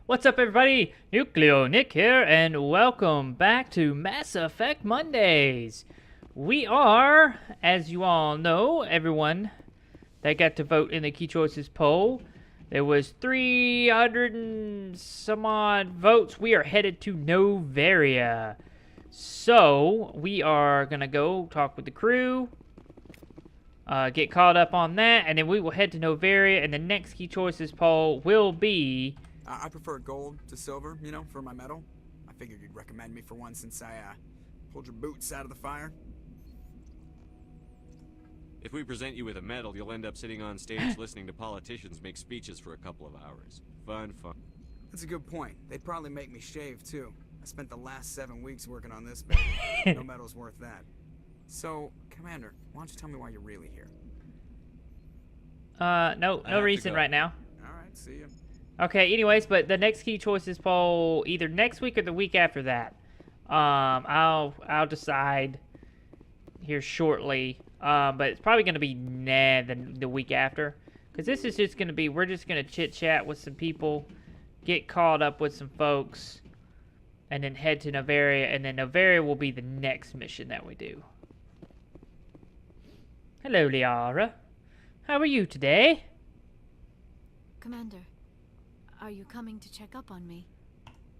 What's up, everybody? Nucleo Nick here, and welcome back to Mass Effect Mondays. We are, as you all know, everyone that got to vote in the Key Choices poll, there was 300 and some odd votes. We are headed to Noveria. So, we are going to go talk with the crew, get caught up on that, and then we will head to Noveria, and the next Key Choices poll will be... I prefer gold to silver, you know, for my medal. I figured you'd recommend me for one since I, pulled your boots out of the fire. If we present you with a medal, you'll end up sitting on stage listening to politicians make speeches for a couple of hours. Fun. That's a good point. They'd probably make me shave, too. I spent the last 7 weeks working on this baby. No medal's worth that. So, Commander, why don't you tell me why you're really here? No reason right now. Alright, see ya. Okay, anyways, but the next Key Choices poll, either next week or the week after that. I'll decide here shortly. But it's probably going to be the week after. Because this is just going to be, we're just going to chit-chat with some people, get caught up with some folks, and then head to Noveria, and then Noveria will be the next mission that we do. Hello, Liara. How are you today? Commander, are you coming to check up on me?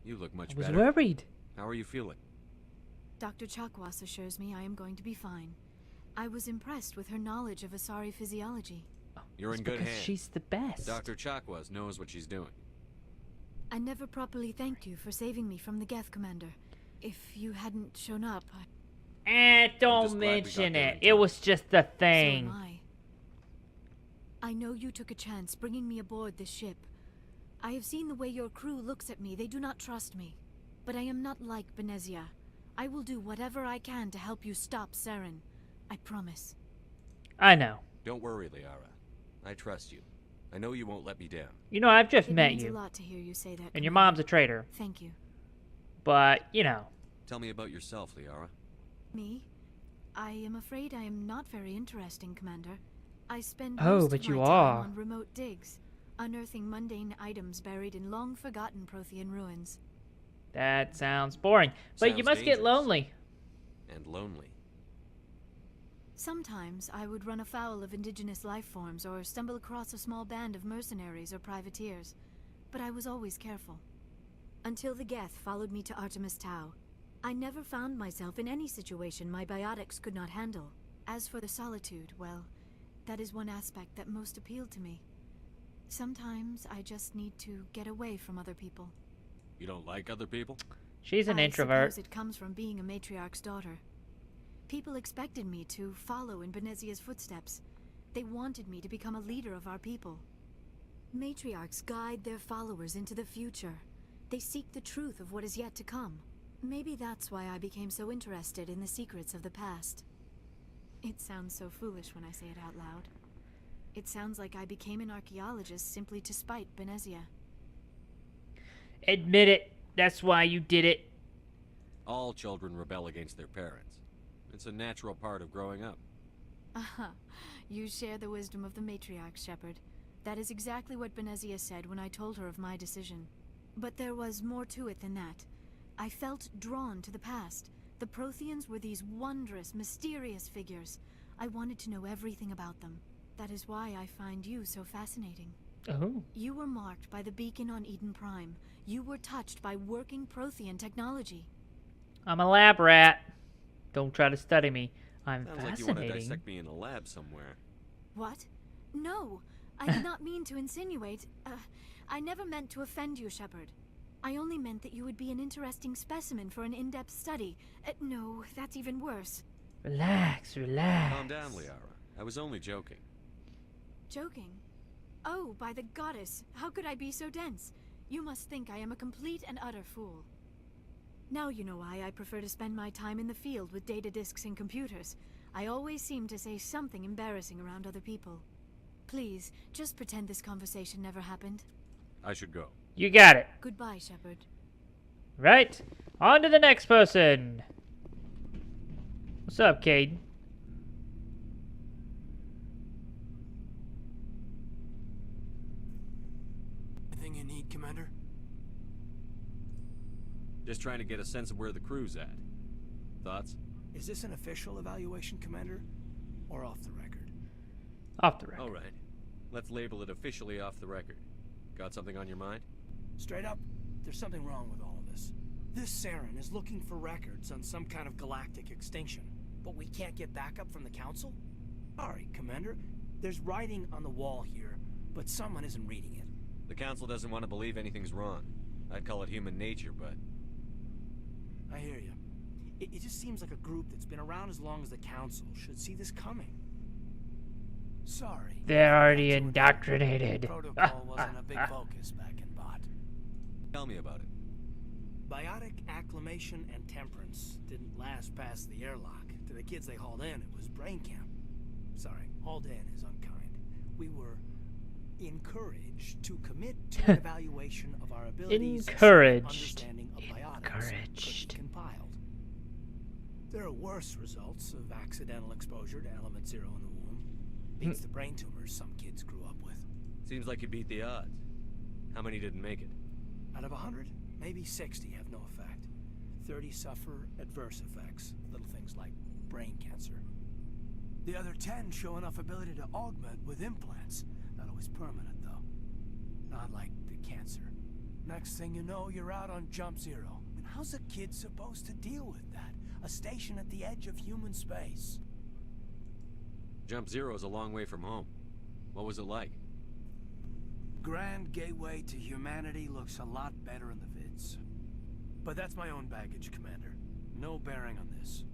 You look much I was better. worried. How are you feeling? Dr. Chakwas assures me I am going to be fine. I was impressed with her knowledge of Asari physiology. You're in It's good because hands. she's the best. Dr. Chakwas knows what she's doing. I never properly thanked you for saving me from the Geth, Commander. If you hadn't shown up, Don't just glad we got mention there it. in It time. was just the so thing. am I. I know you took a chance bringing me aboard this ship. I have seen the way your crew looks at me. They do not trust me. But I am not like Benezia. I will do whatever I can to help you stop Saren. I promise. I know. Don't worry, Liara. I trust you. I know you won't let me down. You know, I've just It met means a you. lot to hear you say that. And your Commander. mom's a traitor. Thank you. But, you know. Tell me about yourself, Liara. Me? I am afraid I am not very interesting, Commander. I spend Oh, most but of you my are. time on remote digs, unearthing mundane items buried in long-forgotten Prothean ruins. That sounds boring. But you Sounds must get dangerous. lonely. And lonely. Sometimes I would run afoul of indigenous life forms or stumble across a small band of mercenaries or privateers, but I was always careful. Until the Geth followed me to Artemis Tau, I never found myself in any situation my biotics could not handle. As for the solitude, well, that is one aspect that most appealed to me. Sometimes I just need to get away from other people. You don't like other people? She's an I introvert. suppose it comes from being a matriarch's daughter. People expected me to follow in Benezia's footsteps. They wanted me to become a leader of our people. Matriarchs guide their followers into the future. They seek the truth of what is yet to come. Maybe that's why I became so interested in the secrets of the past. It sounds so foolish when I say it out loud. It sounds like I became an archaeologist simply to spite Benezia. Admit it. That's why you did it. All children rebel against their parents. It's a natural part of growing up. Aha, you share the wisdom of the matriarch, Shepard. That is exactly what Benezia said when I told her of my decision. But there was more to it than that. I felt drawn to the past. The Protheans were these wondrous, mysterious figures. I wanted to know everything about them. That is why I find you so fascinating. Oh. You were marked by the beacon on Eden Prime. You were touched by working Prothean technology. I'm a lab rat. Don't try to study me. I'm Sounds like you want to fascinating. dissect me in a lab somewhere. What? No, I did not mean to insinuate. I never meant to offend you, Shepard. I only meant that you would be an interesting specimen for an in-depth study. No, that's even worse. Relax, relax. Calm down, Liara. I was only joking. Joking? Oh, by the goddess, how could I be so dense? You must think I am a complete and utter fool. Now you know why I prefer to spend my time in the field with data disks and computers. I always seem to say something embarrassing around other people. Please, just pretend this conversation never happened. I should go. You got it. Goodbye, Shepard. Right. On to the next person. What's up, Caden? Anything you need, Commander? Just trying to get a sense of where the crew's at. Thoughts? Is this an official evaluation, Commander? Or off the record? Off the record. All right. Let's label it officially off the record. Got something on your mind? Straight up, there's something wrong with all of this. This Saren is looking for records on some kind of galactic extinction, but we can't get backup from the Council? Alright, Commander. There's writing on the wall here, but someone isn't reading it. The Council doesn't want to believe anything's wrong. I'd call it human nature, but... I hear you. It just seems like a group that's been around as long as the Council should see this coming. Sorry. They're already indoctrinated. Protocol wasn't a big focus back in Bot. Tell me about it. Biotic acclimation and temperance didn't last past the airlock. To the kids they hauled in, it was brain camp. Sorry, hauled in is unkind. We were encouraged to commit to an evaluation of our abilities Encouraged. understanding of biotics Encouraged. could be compiled. There are worse results of accidental exposure to element 0 in the womb. Beats the brain tumors some kids grew up with. Seems like you beat the odds. How many didn't make it? Out of 100, maybe 60 have no effect. 30 suffer adverse effects, little things like brain cancer. The other 10 show enough ability to augment with implants. Not always permanent, though. Not like the cancer. Next thing you know, you're out on Jump Zero. And how's a kid supposed to deal with that? A station at the edge of human space. Jump Zero's a long way from home. What was it like? Grand gateway to humanity looks a lot better in the vids. But that's my own baggage, Commander. No bearing on this.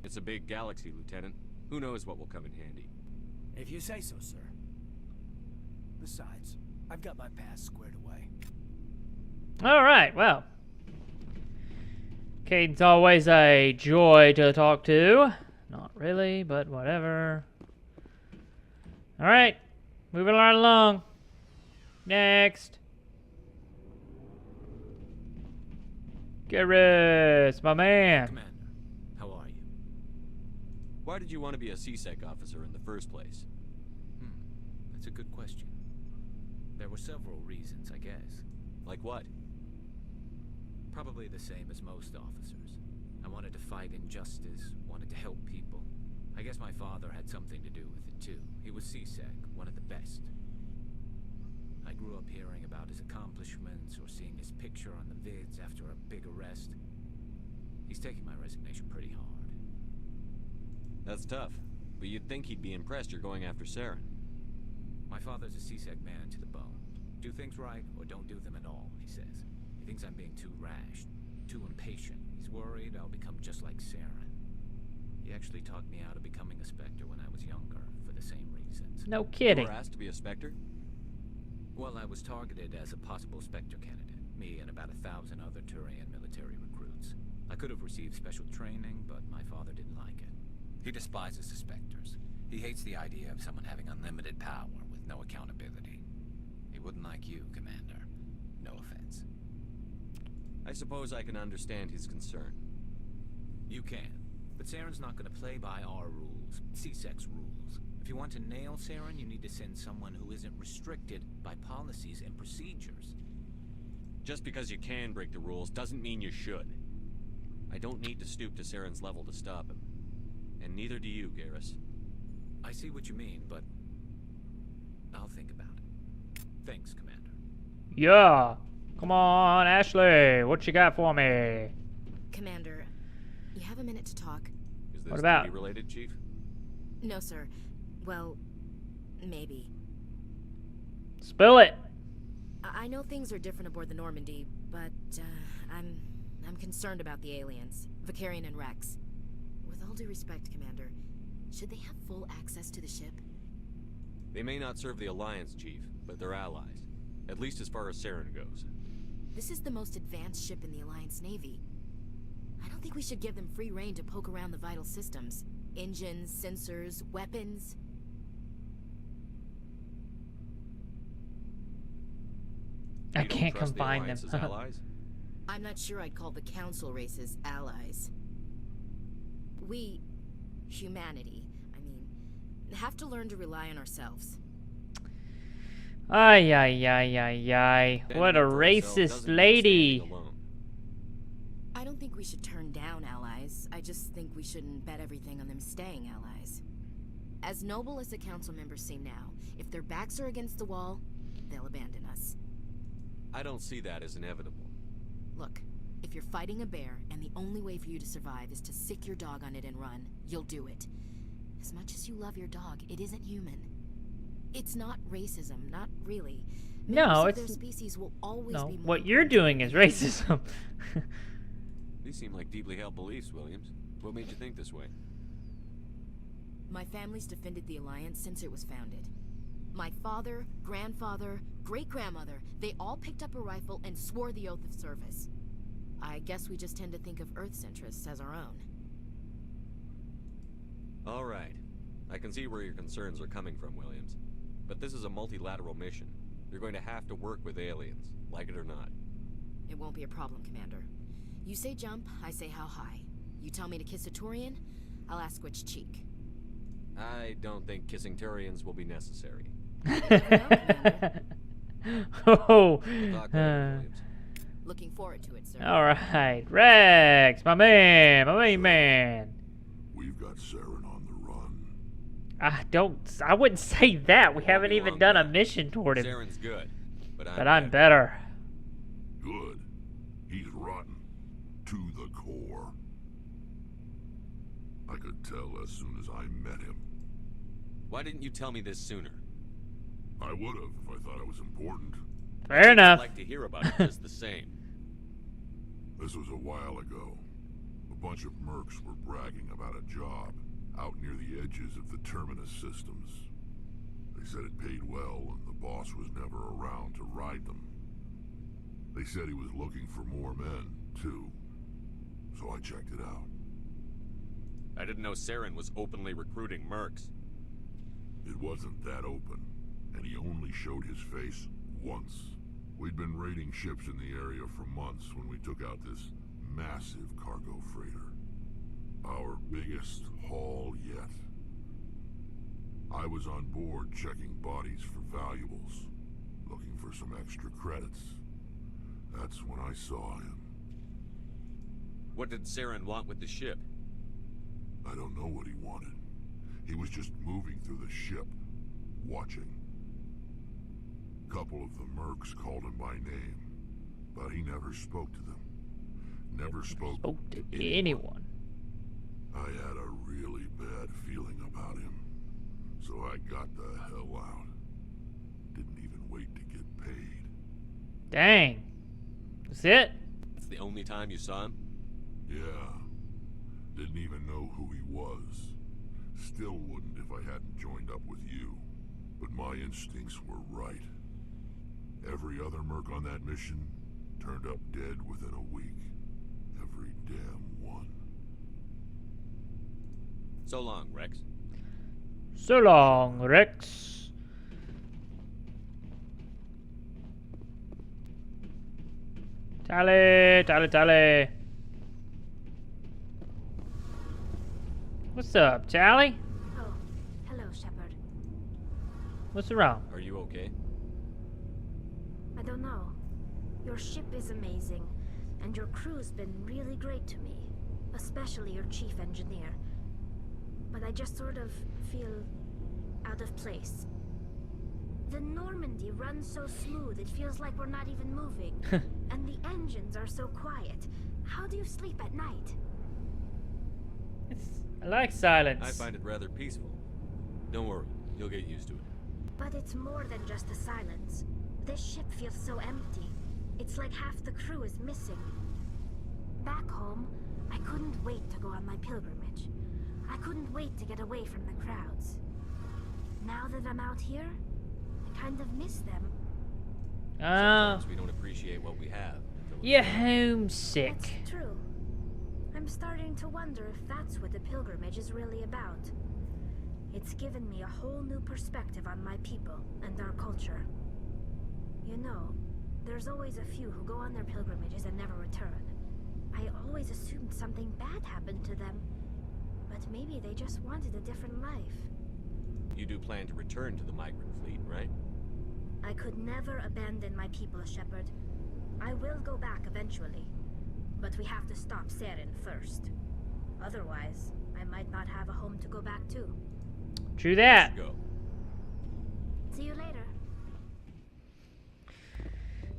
It's a big galaxy, Lieutenant. Who knows what will come in handy? If you say so, sir. Besides, I've got my past squared away. Alright, well. Caden's always a joy to talk to. Not really, but whatever. Alright, moving right along. Next. Garrus, my man. Commander, how are you? Why did you want to be a CSEC officer in the first place? That's a good question. There were several reasons, I guess. Like what? Probably the same as most officers. I wanted to fight injustice, wanted to help people. I guess my father had something to do with it too. He was CSEC, one of the best. I grew up hearing about his accomplishments or seeing his picture on the vids after a big arrest. He's taking my resignation pretty hard. That's tough, but you'd think he'd be impressed you're going after Saren. My father's a CSEC man to the bone. Do things right or don't do them at all, he says. He thinks I'm being too rash, too impatient. He's worried I'll become just like Saren. He actually talked me out of becoming a Spectre when I was younger, for the same reasons. No You kidding. were asked to be a Spectre? Well, I was targeted as a possible Spectre candidate. Me and about 1,000 other Turian military recruits. I could have received special training, but my father didn't like it. He despises the Spectres. He hates the idea of someone having unlimited power with no accountability. He wouldn't like you, Commander. No offense. I suppose I can understand his concern. You can. But Saren's not going to play by our rules, CSEC's rules. If you want to nail Saren, you need to send someone who isn't restricted by policies and procedures. Just because you can break the rules doesn't mean you should. I don't need to stoop to Saren's level to stop him. And neither do you, Garrus. I see what you mean, but I'll think about it. Thanks, Commander. Yeah. Come on, Ashley. What you got for me? Commander, you have a minute to talk? Is this What about? duty related, Chief? No, sir. Well, maybe. Spill it. I know things are different aboard the Normandy, but I'm concerned about the aliens, Vicarian and Rex. With all due respect, Commander, should they have full access to the ship? They may not serve the Alliance, Chief, but they're allies. At least as far as Saren goes. This is the most advanced ship in the Alliance Navy. I don't think we should give them free rein to poke around the vital systems. Engines, sensors, weapons. I You don't can't trust the combine them. Alliance's allies? I'm not sure I'd call the Council races allies. We, humanity, I mean, have to learn to rely on ourselves. Ay, ay, ay, ay, ay. What a Standing up for ourselves racist doesn't mean lady. standing alone. I don't think we should turn down allies. I just think we shouldn't bet everything on them staying allies. As noble as the council members seem now, if their backs are against the wall, they'll abandon us. I don't see that as inevitable. Look, if you're fighting a bear and the only way for you to survive is to sick your dog on it and run, you'll do it. As much as you love your dog, it isn't human. It's not racism, not really. No, Members of it's- their species will always No, be more what you're important doing than is anyone. racism. These seem like deeply held beliefs, Williams. What made you think this way? My family's defended the Alliance since it was founded. My father, grandfather, great-grandmother, they all picked up a rifle and swore the oath of service. I guess we just tend to think of Earth's interests as our own. All right. I can see where your concerns are coming from, Williams. But this is a multilateral mission. You're going to have to work with aliens, like it or not. It won't be a problem, Commander. You say jump, I say how high. You tell me to kiss a Turian, I'll ask which cheek. I don't think kissing Turians will be necessary. Oh. We'll talk later, Williams. Looking forward to it, sir. All right, Rex, my man, my main man. We've got Saren on the run. I wouldn't say that. We haven't be even wrong done a there. mission toward him. Saren's good, but I'm better. Good. He's rotten. To the core. I could tell as soon as I met him. Why didn't you tell me this sooner? I would have if I thought it was important. Fair I'd enough. like to hear about it just the same. This was a while ago. A bunch of mercs were bragging about a job out near the edges of the Terminus systems. They said it paid well and the boss was never around to ride them. They said he was looking for more men, too. So I checked it out. I didn't know Saren was openly recruiting mercs. It wasn't that open, and he only showed his face once. We'd been raiding ships in the area for months when we took out this massive cargo freighter. Our biggest haul yet. I was on board checking bodies for valuables, looking for some extra credits. That's when I saw him. What did Saren want with the ship? I don't know what he wanted. He was just moving through the ship, watching. Couple of the mercs called him by name, but he never spoke to them. Never spoke to anyone. I had a really bad feeling about him, so I got the hell out. Didn't even wait to get paid. Dang. That's it? That's the only time you saw him? Yeah. Didn't even know who he was. Still wouldn't if I hadn't joined up with you. But my instincts were right. Every other merc on that mission turned up dead within a week. Every damn one. So long, Rex. So long, Rex. Tally, tally, tally. What's up, Tally? Oh, hello, Shepard. What's wrong? Are you okay? I don't know. Your ship is amazing, and your crew's been really great to me, especially your chief engineer. But I just sort of feel out of place. The Normandy runs so smooth, it feels like we're not even moving. And the engines are so quiet. How do you sleep at night? I like silence. I find it rather peaceful. Don't worry, you'll get used to it. But it's more than just the silence. This ship feels so empty. It's like half the crew is missing. Back home, I couldn't wait to go on my pilgrimage. I couldn't wait to get away from the crowds. Now that I'm out here, I kind of miss them. Sometimes we don't appreciate what we have. until it's You're gone. homesick. That's true. I'm starting to wonder if that's what the pilgrimage is really about. It's given me a whole new perspective on my people and our culture. You know, there's always a few who go on their pilgrimages and never return. I always assumed something bad happened to them. But maybe they just wanted a different life. You do plan to return to the migrant fleet, right? I I could never abandon my people, Shepard. I will go back eventually, but we have to stop Saren first. Otherwise, I might not have a home to go back to. True that. Go. See you later.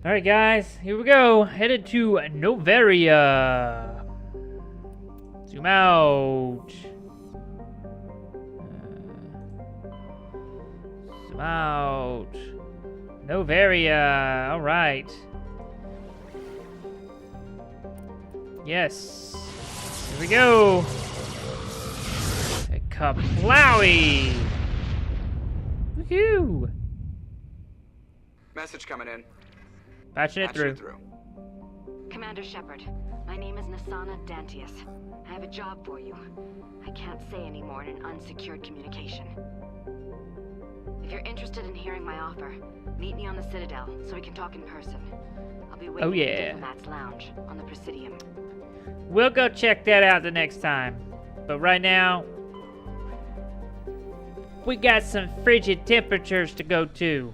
Alright guys, here we go. Headed to Noveria. Zoom out. Zoom out. Noveria. Alright. Yes. Here we go. Kaplowy. Woohoo. Message coming in. Patching it Patching through. Commander Shepard, my name is Nasana Dantius. I have a job for you. I can't say any more in an unsecured communication. If you're interested in hearing my offer, meet me on the Citadel so we can talk in person. I'll be waiting at the Diplomat's Lounge on the Presidium. We'll go check that out the next time. But right now, we got some frigid temperatures to go to.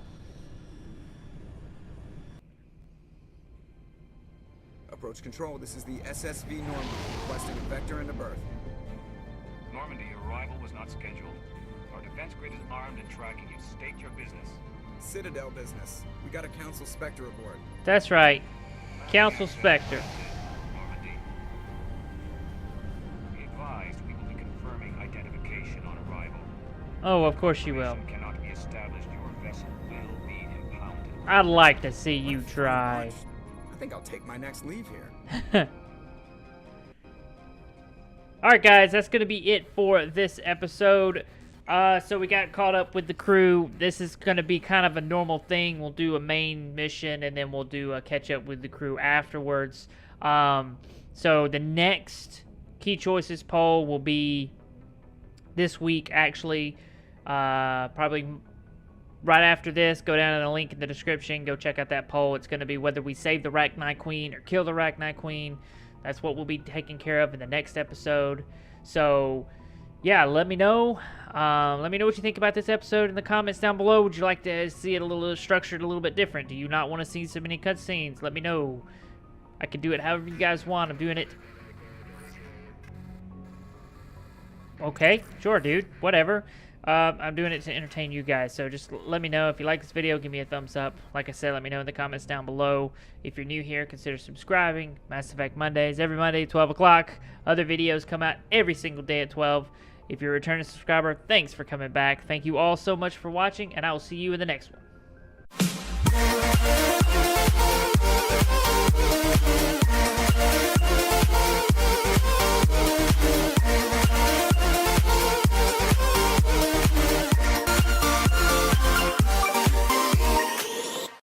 Approach control, this is the SSV Normandy, requesting a vector into berth. Normandy, arrival was not scheduled. Our defense grid is armed and tracking you. State your business. Citadel business. We got a Council Spectre aboard. That's right. Council Spectre. Normandy. Be advised, we will be confirming identification on arrival. Oh, of course you will. Information cannot be established. Your vessel will be impounded. I'd like to see you try. I think I'll take my next leave here. Alright guys, that's going to be it for this episode. So we got caught up with the crew. This is going to be kind of a normal thing. We'll do a main mission and then we'll do a catch up with the crew afterwards. So the next Key Choices poll will be this week actually. Probably right after this, go down to the link in the description. Go check out that poll. It's going to be whether we save the Rachni Queen or kill the Rachni Queen. That's what we'll be taking care of in the next episode. So, yeah, let me know. Let me know what you think about this episode in the comments down below. Would you like to see it a little structured, a little bit different? Do you not want to see so many cutscenes? Let me know. I can do it however you guys want. I'm doing it. Okay, sure, dude. Whatever. I'm doing it to entertain you guys, so just let me know if you like this video. Give me a thumbs up. Like I said, let me know in the comments down below. If you're new here, consider subscribing. Mass Effect Mondays, every Monday at 12 o'clock. Other videos come out every single day at 12. If you're a returning subscriber, thanks for coming back. Thank you all so much for watching, and I will see you in the next one.